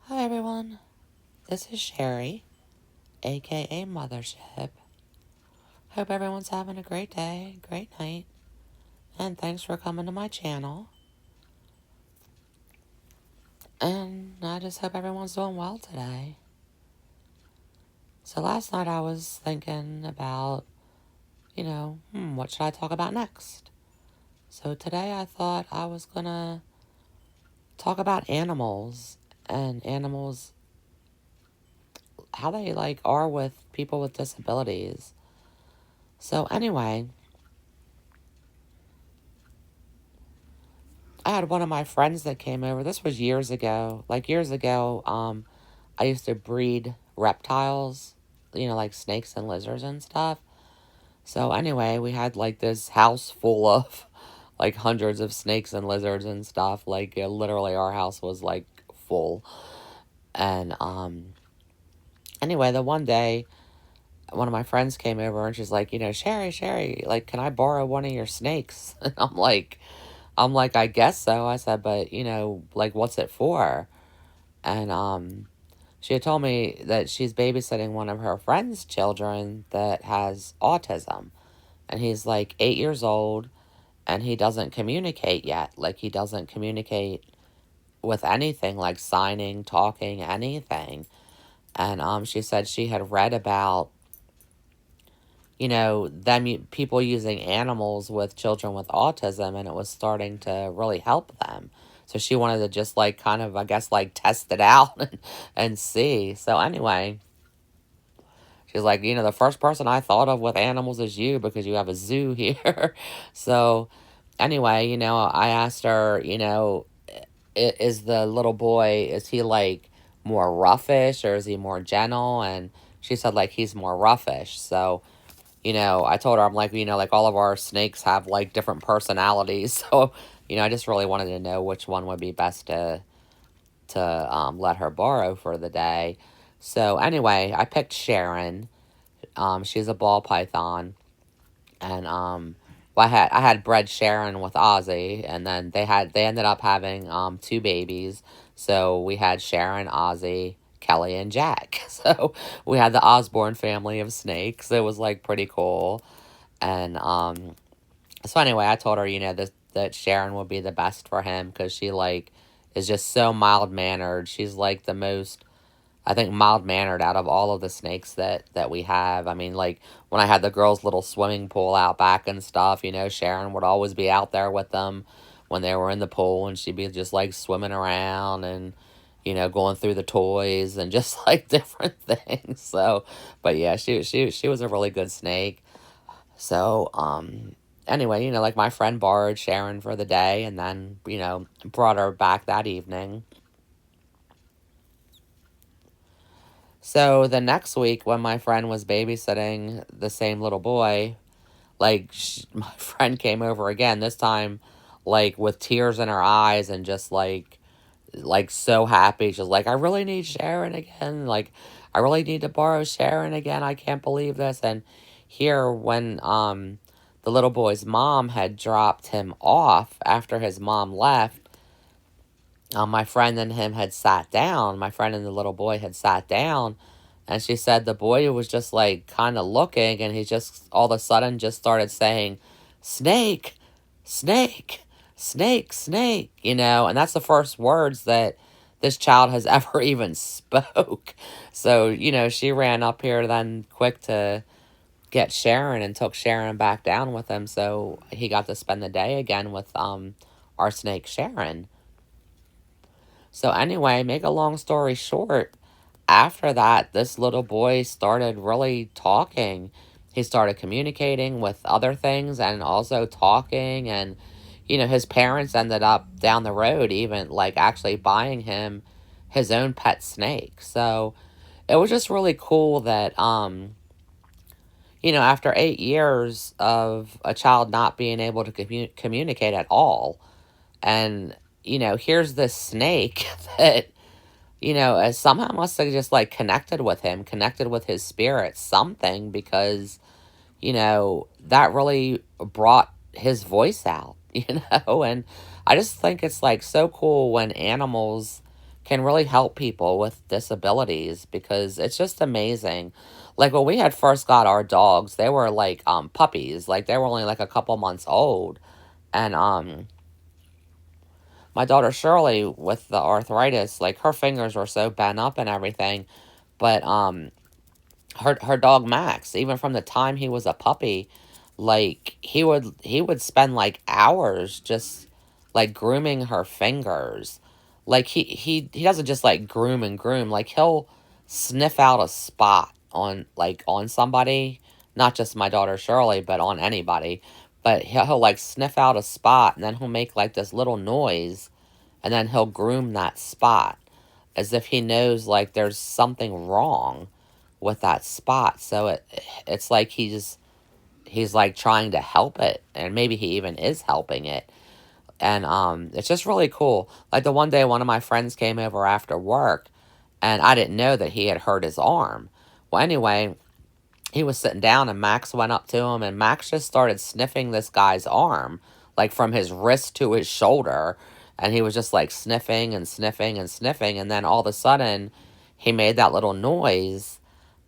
Hi everyone, this is Sherry, aka Mothership. Hope everyone's having a great day, great night, and thanks for coming to my channel. And I just hope everyone's doing well today. So last night I was thinking about, what should I talk about next? So today I thought I was gonna talk about animals and animals, how they are with people with disabilities. So anyway, I had one of my friends that came over. This was years ago. Years ago, I used to breed reptiles, like snakes and lizards and stuff. So anyway, we had this house full of hundreds of snakes and lizards and stuff. Literally our house was full. And anyway, the one day one of my friends came over and she's like, Sherry, can I borrow one of your snakes? And I'm like, I guess so. I said, but what's it for? And she had told me that she's babysitting one of her friend's children that has autism. And he's 8 years old and he doesn't communicate yet. He doesn't communicate with anything like signing, talking, anything. And she said she had read about, people using animals with children with autism, and it was starting to really help them. So she wanted to just kind of, I guess, test it out and see. So anyway, she's like, the first person I thought of with animals is you because you have a zoo here. So anyway, I asked her, is the little boy, is he more roughish or is he more gentle? And she said he's more roughish. So I told her, I'm like, all of our snakes have different personalities. So, I just really wanted to know which one would be best to let her borrow for the day. So anyway, I picked Sharon. She's a ball python. And well, I had bred Sharon with Ozzy, and then they ended up having two babies. So we had Sharon, Ozzy, Kelly, and Jack. So we had the Osborne family of snakes. It was pretty cool. And so anyway, I told her, that Sharon would be the best for him because she is just so mild mannered. She's the most, I think, mild mannered out of all of the snakes that we have. I mean, when I had the girls' little swimming pool out back and stuff, Sharon would always be out there with them when they were in the pool, and she'd be just swimming around and going through the toys and just different things. So, but yeah, she was a really good snake. So, anyway, my friend borrowed Sharon for the day and then, brought her back that evening. So the next week, when my friend was babysitting the same little boy, my friend came over again, this time, with tears in her eyes and just, so happy. She's like, I really need Sharon again. I really need to borrow Sharon again. I can't believe this. And here, when, the little boy's mom had dropped him off after his mom left, my friend and him had sat down. My friend and the little boy had sat down, and she said the boy was just kind of looking, and he just all of a sudden just started saying, "Snake, snake, snake, snake," and that's the first words that this child has ever even spoke. So, she ran up here then quick to get Sharon and took Sharon back down with him, so he got to spend the day again with our snake Sharon. So anyway, make a long story short, after that, this little boy started really talking. He started communicating with other things and also talking. And, his parents ended up down the road even actually buying him his own pet snake. So it was just really cool that, after 8 years of a child not being able to communicate at all, and, here's this snake that somehow must have just connected with him, connected with his spirit, something, because, that really brought his voice out, and I just think it's so cool when animals can really help people with disabilities because it's just amazing. Like when we had first got our dogs, they were like puppies. Like they were only like a couple months old. And my daughter Shirley with the arthritis, like her fingers were so bent up and everything. But her dog Max, even from the time he was a puppy, like he would spend like hours just like grooming her fingers. Like he doesn't just like groom and groom. Like he'll sniff out a spot on like on somebody, not just my daughter Shirley, but on anybody. But he'll like sniff out a spot and then he'll make like this little noise and then he'll groom that spot as if he knows like there's something wrong with that spot. So it's like he's like trying to help it, and maybe he even is helping it. And it's just really cool. Like the one day one of my friends came over after work and I didn't know that he had hurt his arm. Well, anyway, he was sitting down and Max went up to him and Max just started sniffing this guy's arm, like from his wrist to his shoulder. And he was just like sniffing and sniffing and sniffing. And then all of a sudden, he made that little noise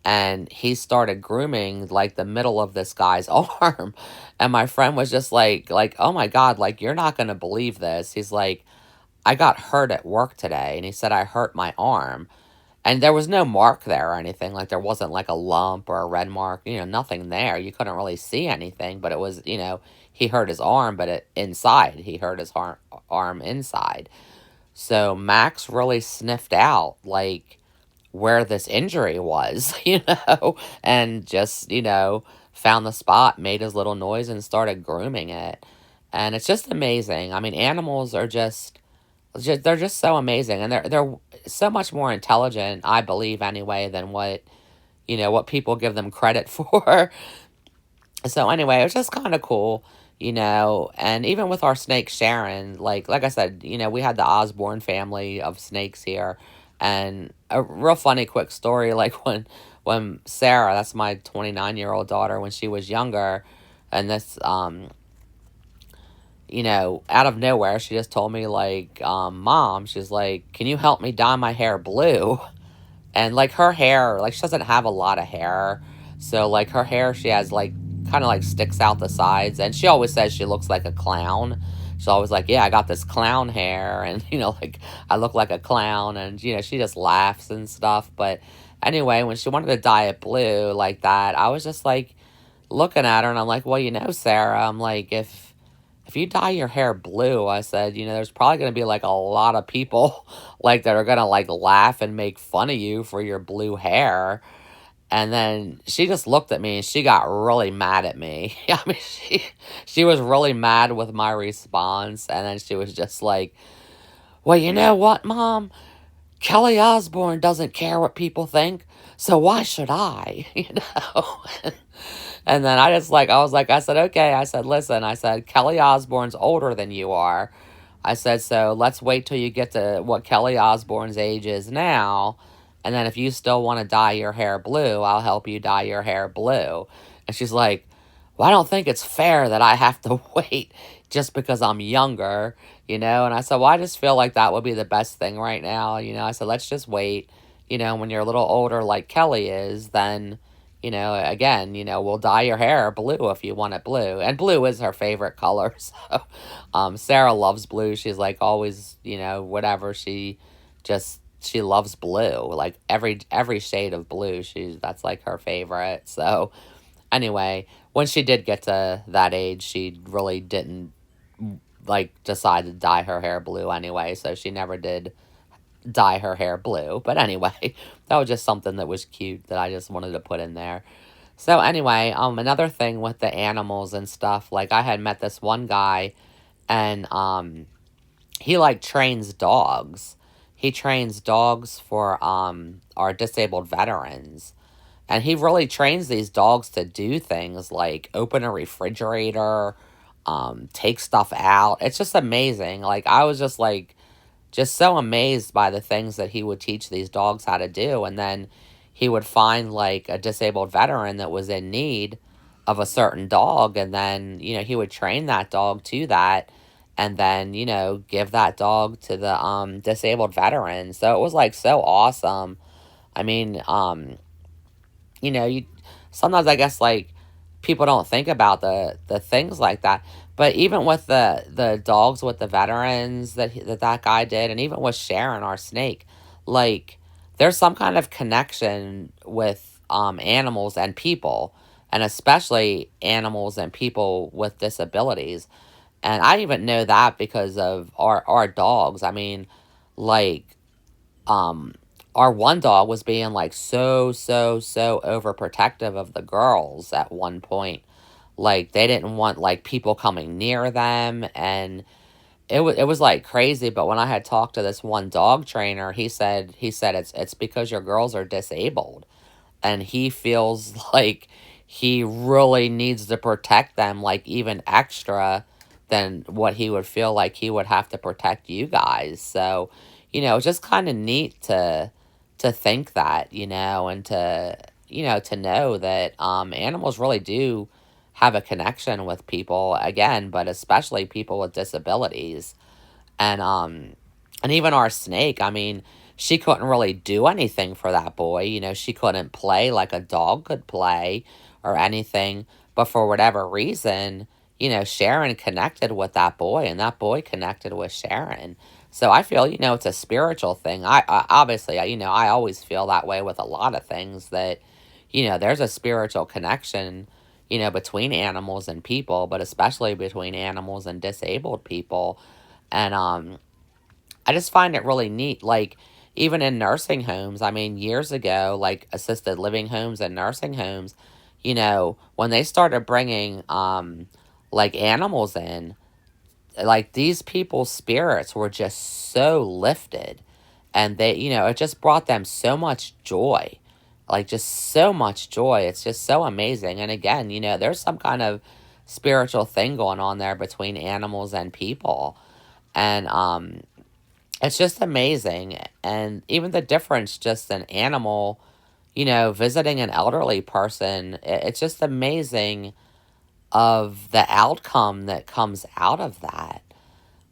and he started grooming like the middle of this guy's arm. And my friend was just like, oh my God, like you're not gonna believe this. He's like, I got hurt at work today. And he said, I hurt my arm. And there was no mark there or anything. Like there wasn't like a lump or a red mark, nothing there. You couldn't really see anything, but it was, he hurt his arm, but inside, he hurt his arm inside. So Max really sniffed out like where this injury was, and just, found the spot, made his little noise and started grooming it. And it's just amazing. I mean, animals are just they're just so amazing and they're so much more intelligent, I believe anyway, than what people give them credit for. So anyway, it was just kind of cool, and even with our snake Sharon, like I said, we had the Osborne family of snakes here. And a real funny quick story, like when Sarah, that's my 29-year-old daughter, when she was younger, and this out of nowhere, she just told me, like, Mom, she's like, can you help me dye my hair blue? And, like, her hair, like, she doesn't have a lot of hair. So, like, her hair, she has, like, kind of, like, sticks out the sides. And she always says she looks like a clown. She's always like, yeah, I got this clown hair. And, like, I look like a clown. And, she just laughs and stuff. But anyway, when she wanted to dye it blue like that, I was just, like, looking at her. And I'm like, well, Sarah, I'm like, if you dye your hair blue, I said, there's probably going to be like a lot of people like that are going to like laugh and make fun of you for your blue hair. And then she just looked at me and she got really mad at me. I mean, she was really mad with my response. And then she was just like, well, you know what, Mom? Kelly Osbourne doesn't care what people think, so why should I? And then I said, okay. I said, listen, I said, Kelly Osbourne's older than you are. I said, so let's wait till you get to what Kelly Osbourne's age is now. And then if you still want to dye your hair blue, I'll help you dye your hair blue. And she's like, well, I don't think it's fair that I have to wait just because I'm younger, And I said, well, I just feel like that would be the best thing right now. I said, let's just wait, when you're a little older like Kelly is, then, again, we'll dye your hair blue if you want it blue. And blue is her favorite color. So, Sarah loves blue. She's like always, whatever. She loves blue, like every shade of blue. That's like her favorite. So anyway, when she did get to that age, she really didn't like decide to dye her hair blue anyway. So she never did dye her hair blue. But anyway, that was just something that was cute that I just wanted to put in there. So anyway, another thing with the animals and stuff, like I had met this one guy and he like trains dogs. He trains dogs for our disabled veterans. And he really trains these dogs to do things like open a refrigerator, take stuff out. It's just amazing. Like I was just so amazed by the things that he would teach these dogs how to do. And then he would find like a disabled veteran that was in need of a certain dog. And then, he would train that dog to that. and then, give that dog to the disabled veteran. So it was like so awesome. I mean, you sometimes I guess like people don't think about the things like that. But even with the dogs with the veterans that guy did, and even with Sharon, our snake, like there's some kind of connection with animals and people, and especially animals and people with disabilities. And I even know that because of our dogs. I mean, like um our one dog was being like so overprotective of the girls at one point. Like they didn't want like people coming near them, and it was like crazy. But when I had talked to this one dog trainer, he said it's because your girls are disabled, and he feels like he really needs to protect them, like even extra than what he would feel like he would have to protect you guys. So, it's just kind of neat to think that, and to know that animals really do have a connection with people again, but especially people with disabilities. And even our snake, I mean, she couldn't really do anything for that boy. She couldn't play like a dog could play or anything. But for whatever reason, Sharon connected with that boy, and that boy connected with Sharon. So I feel, it's a spiritual thing. I obviously, I always feel that way with a lot of things, that, there's a spiritual connection, between animals and people, but especially between animals and disabled people. And I just find it really neat. Like, even in nursing homes, I mean, years ago, like assisted living homes and nursing homes, when they started bringing, like animals in, like these people's spirits were just so lifted, and it just brought them so much joy, like just so much joy. It's just so amazing. And again, there's some kind of spiritual thing going on there between animals and people. And it's just amazing. And even the difference, just an animal, visiting an elderly person, it's just amazing of the outcome that comes out of that.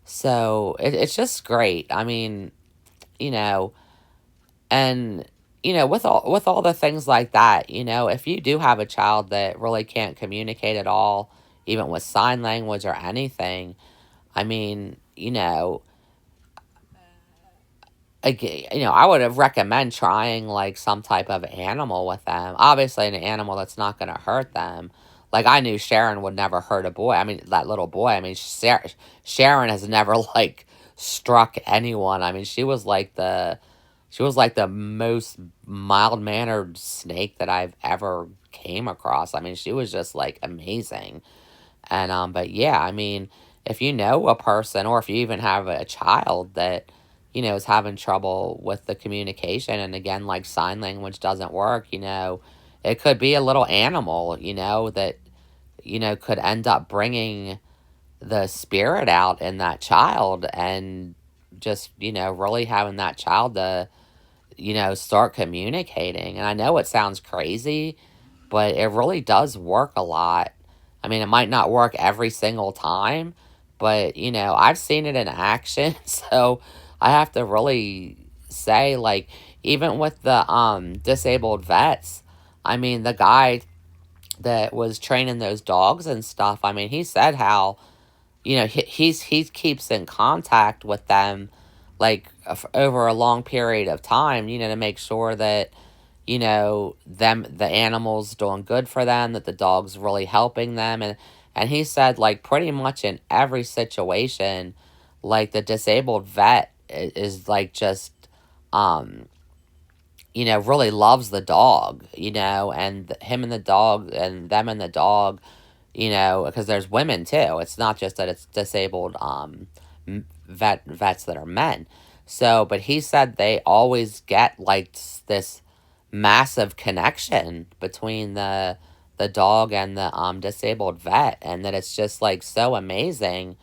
So it's just great. I mean, you know, and with all the things like that, if you do have a child that really can't communicate at all, even with sign language or anything, I mean, I would have recommend trying like some type of animal with them. Obviously, an animal that's not going to hurt them. Like I knew Sharon would never hurt a boy. I mean, that little boy. I mean, Sharon has never like struck anyone. I mean, she was like the most mild mannered snake that I've ever came across. I mean, she was just like amazing. And but yeah, I mean, if you know a person, or if you even have a child that, is having trouble with the communication, and again, like sign language doesn't work, it could be a little animal, that, could end up bringing the spirit out in that child, and just, really having that child to, start communicating. And I know it sounds crazy, but it really does work a lot. I mean, it might not work every single time, but I've seen it in action. So I have to really say, like, even with the disabled vets, I mean, the guy that was training those dogs and stuff, I mean, he said how, he keeps in contact with them, like, over a long period of time, to make sure that, the animals doing good for them, that the dog's really helping them. And he said, like, pretty much in every situation, like, the disabled vet is like just um really loves the dog, and him and the dog, and them and the dog, because there's women too. It's not just that it's disabled vets that are men. So, but he said they always get like this massive connection between the dog and the disabled vet, and that it's just like so amazing.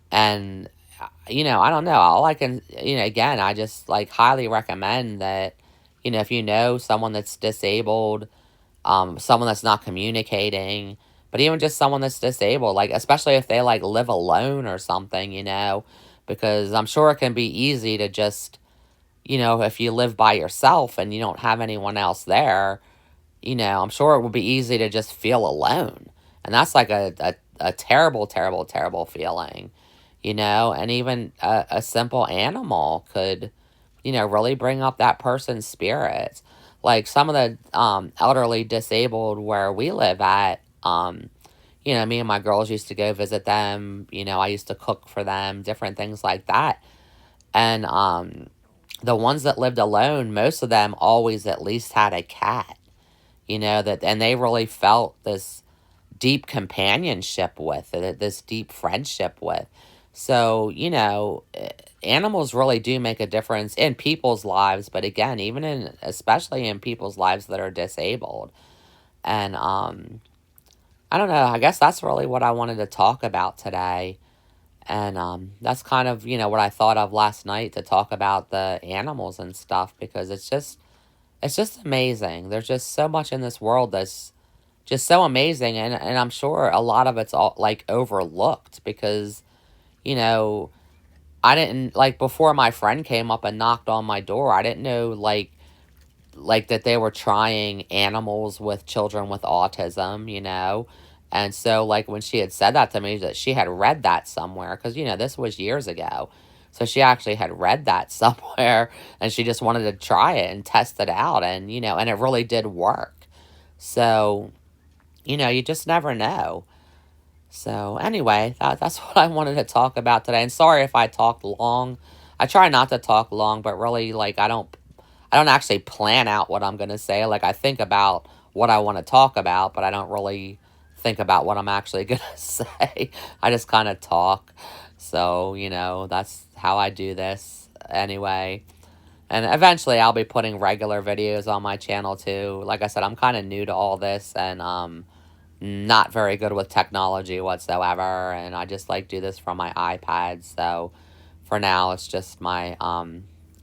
And I don't know, all I can, again, I just like highly recommend that, if you know someone that's disabled, someone that's not communicating, But even just someone that's disabled, like, especially if they, like, live alone or something, because I'm sure it can be easy to just, if you live by yourself and you don't have anyone else there, I'm sure it would be easy to just feel alone. And that's like a terrible, terrible, terrible feeling, and even a simple animal could, really bring up that person's spirits. Like some of the elderly disabled where we live at, me and my girls used to go visit them. I used to cook for them, different things like that. And the ones that lived alone, most of them always at least had a cat, and they really felt this deep companionship with it, this deep friendship with. So, animals really do make a difference in people's lives, but again, especially in people's lives that are disabled. And I don't know, I guess that's really what I wanted to talk about today. And that's kind of, what I thought of last night to talk about the animals and stuff, because it's just amazing. There's just so much in this world that's just so amazing, and I'm sure a lot of it's all like overlooked because, you know, I didn't like before my friend came up and knocked on my door, I didn't know like that they were trying animals with children with autism, And so like when she had said that to me, that she had read that somewhere, cuz this was years ago. So she actually had read that somewhere, and she just wanted to try it and test it out, and and it really did work. So, you just never know. So anyway, that's what I wanted to talk about today. And sorry if I talked long. I try not to talk long, but really like I don't actually plan out what I'm going to say. Like I think about what I want to talk about, but I don't really think about what I'm actually going to say. I just kind of talk. So, that's how I do this anyway. And eventually I'll be putting regular videos on my channel too. Like I said, I'm kind of new to all this, and not very good with technology whatsoever, and I just like do this from my iPad. So for now it's just my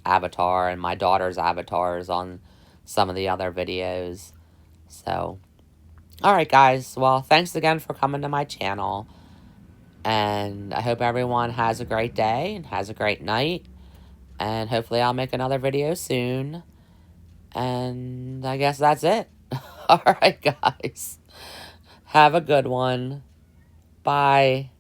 avatar and my daughter's avatars on some of the other videos. So all right guys, well, thanks again for coming to my channel, and I hope everyone has a great day and has a great night, and hopefully I'll make another video soon. And I guess that's it. All right guys, have a good one. Bye.